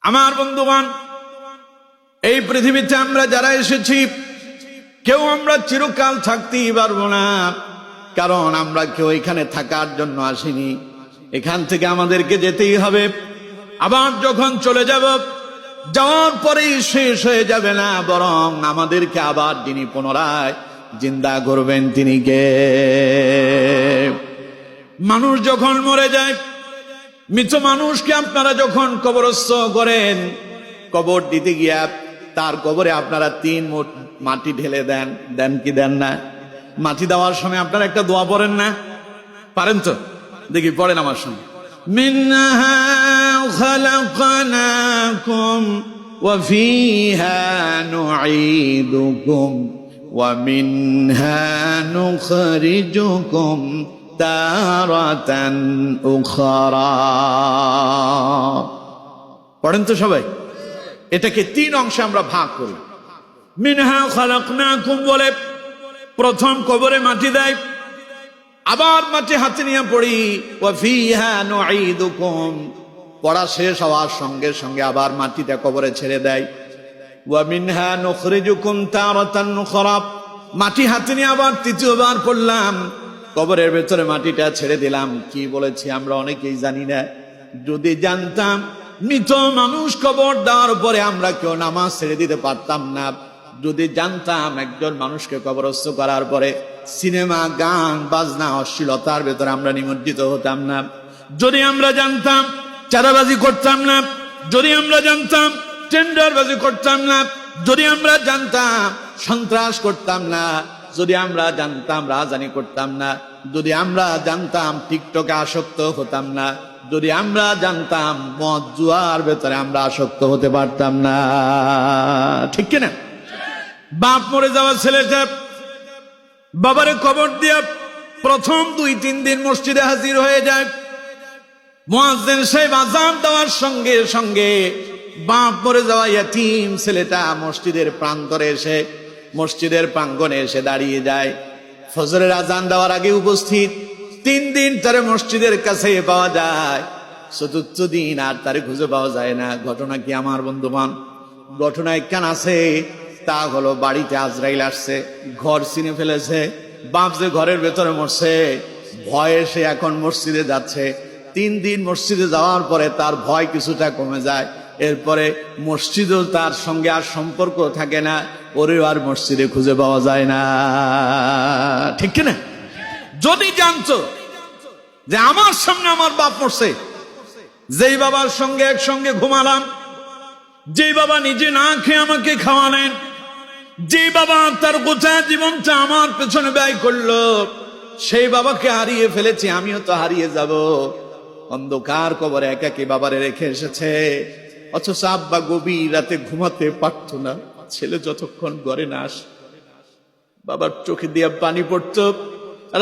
আমার বন্ধুগণ, এই পৃথিবীতে আমরা যারা এসেছি কেউ আমরা চিরকাল থাকতেই পারবো না, কারণ আমরা কেউ এখানে থাকার জন্য আসিনি। এখান থেকে আমাদেরকে যেতেই হবে। আবার যখন চলে যাব, যাওয়ার পরেই শেষ হয়ে যাবে না, বরং আমাদেরকে আবার যিনি পুনরায় জিন্দা করবেন তিনি কে? মানুষ যখন মরে যায়, মৃত মানুষকে আপনারা যখন কবরস্থ করেন, কবর দিতে গিয়া তার কবরে আপনারা 3 মুঠ মাটি ঢেলে দেন। দেন কি দেন না? মাটি দেওয়ার সময় আপনারা একটা দোয়া পড়েন না? পারেন তো? দেখি পড়েন আমার সঙ্গে। মিনহা খালাকনাকুম ওয়া ফিহা নুঈদুকুম ওয়া মিনহা নুখরিজুকুম তারাতান উখরা। পড়েন তো সবাই। এটাকে 3 অংশে আমরা ভাগ করি। মিনহা খালাকনাকুম বলে প্রথম কবরে মাটি দেয়, আবার মাটি হাতে নিয়ে পড়ি ওয়া ফিহা নুঈদুকুম, পড়া শেষ হওয়ার সঙ্গে সঙ্গে আবার মাটিটা কবরে ছেড়ে দেয়। ওয়া মিনহা নুখরিজুকুম তারাতান উখরা, মাটি হাতে নিয়ে আবার তৃতীয়বার পড়লাম, কবরের ভেতরে মাটিটা ছেড়ে দিলাম। কি বলেছি আমরা অনেকেই জানি না। যদি জানতাম মৃত মানুষ কবর দেওয়ার পরে আমরা কেউ নামাজ ছেড়ে দিতে পারতাম না। যদি জানতাম একজন মানুষকে কবরস্থ করার পরে সিনেমা, গান, বাজনা, অশ্লীলতার ভেতরে আমরা নিমজ্জিত হতাম না। যদি আমরা জানতাম চাঁদাবাজি করতাম না, যদি আমরা জানতাম টেন্ডারবাজি করতাম না, যদি আমরা জানতাম সন্ত্রাস করতাম না, যদি আমরা জানতাম রাজধানী করতাম না, যদি আমরা জানতাম টিকটকে আসক্ত হতাম না, যদি আমরা জানতাম মদ জুয়ার ভেতরে আমরা আসক্ত হতে পারতাম না। ঠিক কিনা? বাপ মরে যাওয়া ছেলেটা বাবারে কবর দিয়া প্রথম 2-3 দিন মসজিদে হাজির হয়ে যায়। মুয়াজ্জিন সাহেব আযান দেওয়ার সঙ্গে সঙ্গে বাপ মরে যাওয়া ইয়াতীম ছেলেটা মসজিদের প্রাঙ্গণে এসে দাঁড়িয়ে যায়। ফজরের আযান দেওয়ার আগে উপস্থিত। 3 দিন তারে মসজিদের কাছে পাওয়া যায়, 4র্থ দিন আর তারে খুঁজে পাওয়া যায় না। ঘটনা কি আমার বন্ধুবান? ঘটনা একখান আছে, তা হলো বাড়িতে আজরাইল আসছে, ঘর চিনে ফেলেছে। বাপ যে ঘরের ভেতরে মরছে, ভয়ে সে এখন মসজিদে যাচ্ছে। 3 দিন মসজিদে যাওয়ার পরে তার ভয় কিছুটা কমে যায়। এরপরে মসজিদও তার সঙ্গে আর সম্পর্ক থাকে না, ওরেও আর মসজিদে খুঁজে পাওয়া যায় না। ঠিক কিনা? যদি জানতো যে আমার সামনে আমার বাপ মরছে, যেই বাবার সঙ্গে একসঙ্গে ঘুমালাম, যেই বাবা নিজে না খেয়ে আমাকে খাওয়ালেন, যে বাবা তার গোটা জীবনটা আমার পেছনে ব্যয় করলো, সেই বাবাকে হারিয়ে ফেলেছি, আমিও তো হারিয়ে যাব। অন্ধকার কবরে একাকী বাবারে রেখে এসেছে, অথচ আব্বা গভীর রাতে ঘুমাতে পারতো না। ছেলে যতক্ষণ ঘরে না আসে বাবার চোখে দিয়ে পানি পড়তো।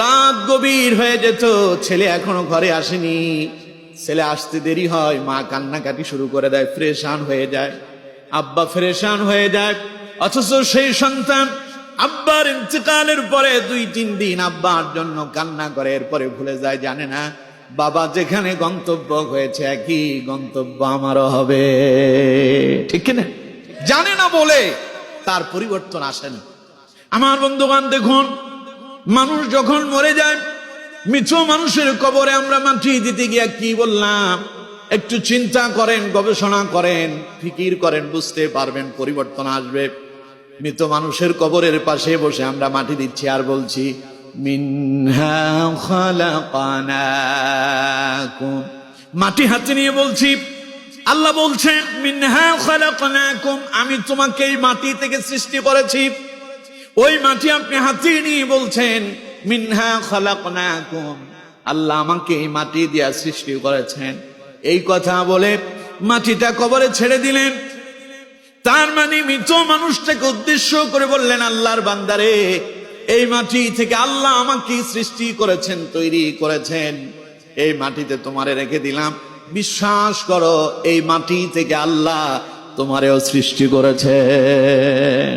রাত গভীর হয়ে যেত, ছেলে এখনো ঘরে আসেনি। ছেলে আসতে দেরি হয়, মা কান্নাকাটি শুরু করে দেয়, ফ্রেশান হয়ে যায়, আব্বা ফ্রেশান হয়ে যায়। অথচ সেই সন্তান আব্বার ইন্তেকালের পরে 2-3 দিন আব্বার জন্য কান্না করে, এরপরে ভুলে যায়, জানে না বাবা যেখানে গন্তব্য হয়েছে একই গন্তব্য আমারও হবে। ঠিক কিনা? জানে না বলে তার পরিবর্তন আসে না। আমার বন্ধুগণ দেখুন, মানুষ যখন মরে যায়, মৃত মানুষের কবরে আমরা মাটি দিতে গিয়া কি বললাম? একটু চিন্তা করেন, গবেষণা করেন, ফিকির করেন, বুঝতে পারবেন পরিবর্তন আসবে। মৃত মানুষের কবরের পাশে বসে আমরা মাটি দিচ্ছি আর বলছি মিনহা খালাকনাকুম। মাটি হাতে নিয়ে বলছি, আল্লাহ বলছেন মিনহা খালাকনাকুম, আমি তোমাকে এই মাটি থেকে সৃষ্টি করেছি। ওই মাটি আপনি হাতে নিয়ে বলছেন মিনহা খালাকনাকুম, আল্লাহ আমাকে এই মাটি দিয়া সৃষ্টি করেছেন। এই কথা বলে মাটিটা কবরে ছেড়ে দিলেন। তার মানে মৃত মানুষটাকে উদ্দেশ্য করে বললেন, আল্লাহর বান্দারে, এই মাটি থেকে আল্লাহ আমাকে সৃষ্টি করেছেন, তৈরি করেছেন, এই মাটিতে তোমারে রেখে দিলাম, বিশ্বাস করো এই মাটি থেকে আল্লাহ তোমারেও সৃষ্টি করেছেন।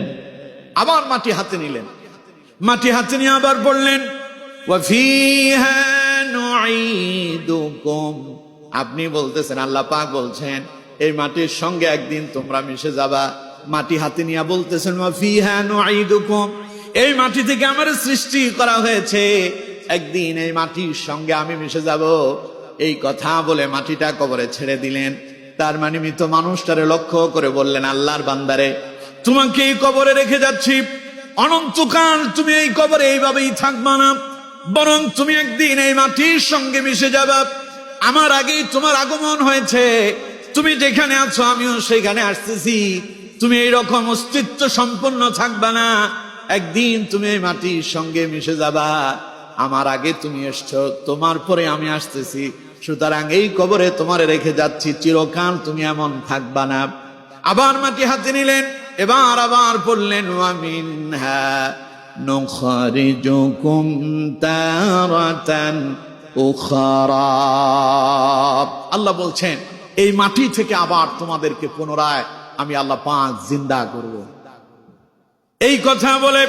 আবার মাটি হাতে নিলেন, মাটি হাতে নিয়ে আবার বললেন ওয়া ফিহা নুঈদুকুম, আপনি বলতেছেন, আল্লাহ পাক বলছেন এই মাটির সঙ্গে একদিন তোমরা মিশে যাবা। মাটি হাতে নিয়ে বলতেছেন ওয়া ফিহা নুঈদুকুম, এই মাটি থেকে আমার সৃষ্টি করা হয়েছে, একদিন এই মাটির সঙ্গে আমি মিশে যাব। এই কথা বলে মাটিটা কবরে ছেড়ে দিলেন। তার মানে মৃত মানুষটারে লক্ষ্য করে বললেন, আল্লাহর বান্দারে, তোমাকে এই কবরে রেখে যাচ্ছি, অনন্তকাল তুমি এই কবরে এইভাবেই থাকবা না, বরং তুমি একদিন এই মাটির সঙ্গে মিশে যাবা। আমার আগেই তোমার আগমন হয়েছে, তুমি যেখানে আছো আমিও সেখানে আসতেছি। তুমি এইরকম অস্তিত্ব সম্পন্ন থাকবা না, একদিন তুমি এই মাটির সঙ্গে মিশে যাবা। আমার আগে তুমি এসছো, তোমার পরে আমি আসতেছি, সুতরাং এই কবরে তোমারে রেখে যাচ্ছি, চিরকাল তুমি এমন থাকবা না। আবার মাটি হাতে নিলেন, এবার আবার পড়লেন ওয়া মিনহা নুখরিজুকুম তারাতান উখরা। আল্লাহ বলছেন এই মাটি থেকে আবার তোমাদেরকে পুনরায় আমি আল্লাহ পাক জিন্দা করব। এই কথা বলে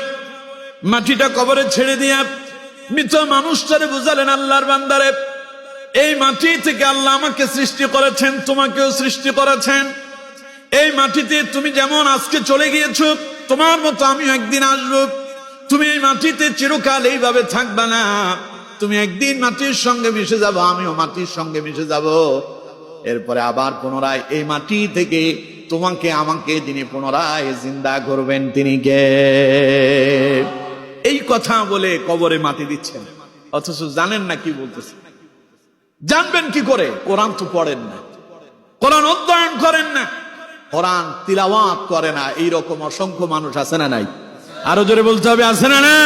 মাটিটা কবরে ছেড়ে দিয়া মৃত মানুষটারে বুঝালেন, আল্লাহর বান্দারে, এই মাটি থেকে আল্লাহ আমাকে সৃষ্টি করেছেন, তোমাকেও সৃষ্টি করেছেন। এই মাটিতে তুমি যেমন আজকে চলে গিয়েছো, তোমার মতো আমিও একদিন আসবো। তুমি এই মাটিতে চিরকাল এইভাবে থাকবা না, তুমি একদিন মাটির সঙ্গে মিশে যাবো, আমিও মাটির সঙ্গে মিশে যাব। এরপরে আবার পুনরায় এই মাটি থেকে তোমাকে আমাকে যিনি পুনরায় জিন্দা করবেন তিনি কে? এই কথা বলে কবরে মাটি দিচ্ছেন, অথচ জানেন না কি বলতেছে। জানবেন কি করে? কোরআন তো পড়েন না, কোরআন অধ্যয়ন করেন না, কোরআন তিলাওয়াত করে না। এইরকম অসংখ্য মানুষ আছে না নাই? আরো জোরে বলতে হবে, আছে না না?